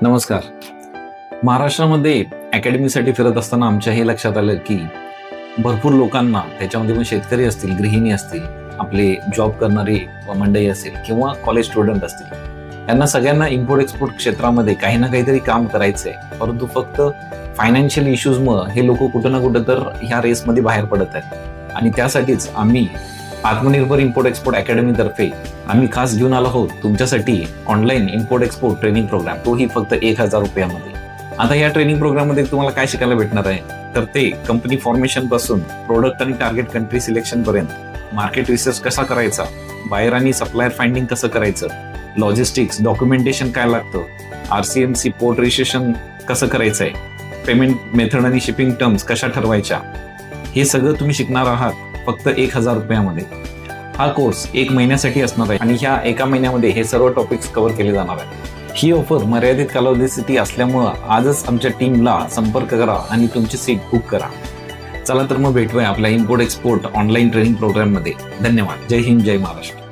नमस्कार. महाराष्ट्रामध्ये अकॅडमीसाठी फिरत असताना आमच्या हे लक्षात आलं की भरपूर लोकांना, त्याच्यामध्ये पण शेतकरी असतील, गृहिणी असतील, आपले जॉब करणारी मंडळी असेल किंवा कॉलेज स्टुडंट असतील, यांना सगळ्यांना इम्पोर्ट एक्सपोर्ट क्षेत्रामध्ये काही ना काहीतरी काम करायचंय, परंतु फक्त फायनान्शियल इश्यूजमुळे हे लोक कुठं ना कुठं तर ह्या रेसमध्ये बाहेर पडत आहेत. आणि त्यासाठीच आम्ही आत्मनिर्भर इम्पोर्ट एक्सपोर्ट अकॅडमीतर्फे आम्ही खास घेऊन आलो आहोत तुमच्यासाठी online import export training programme, तोही फक्त 1000 रुपयामध्ये. आता या ट्रेनिंग प्रोग्राममध्ये तुम्हाला काय शिकायला भेटणार आहे, तर ते कंपनी फॉर्मेशन पासून प्रोडक्ट आणि टार्गेट कंट्री सिलेक्शन पर्यंत, मार्केट रिसर्च कसा करायचा, बायर आणि सप्लायर फाइंडिंग कसं करायचं, लॉजिस्टिक्स, डॉक्युमेंटेशन काय लागतं, RCMC पोर्ट रजिस्ट्रेशन कसं करायचंय, पेमेंट मेथड आणि शिपिंग टर्म्स कशा ठरवायच्या, हे सगळं तुम्ही शिकणार आहात फक्त 1000 रुपयामध्ये. हा कोर्स 1 महिन्यासाठी असणार आहे आणि ह्या 1 महिन्यामध्ये हे सर्व टॉपिक्स कव्हर केले जाणार आहेत. ही ऑफर मर्यादित कालावधीसाठी असल्यामुळं आजच आमच्या टीमला संपर्क करा आणि तुमची सीट बुक करा. चला तर मग भेटूया आपल्या इम्पोर्ट एक्सपोर्ट ऑनलाईन ट्रेनिंग प्रोग्राममध्ये. धन्यवाद. जय हिंद, जय महाराष्ट्र.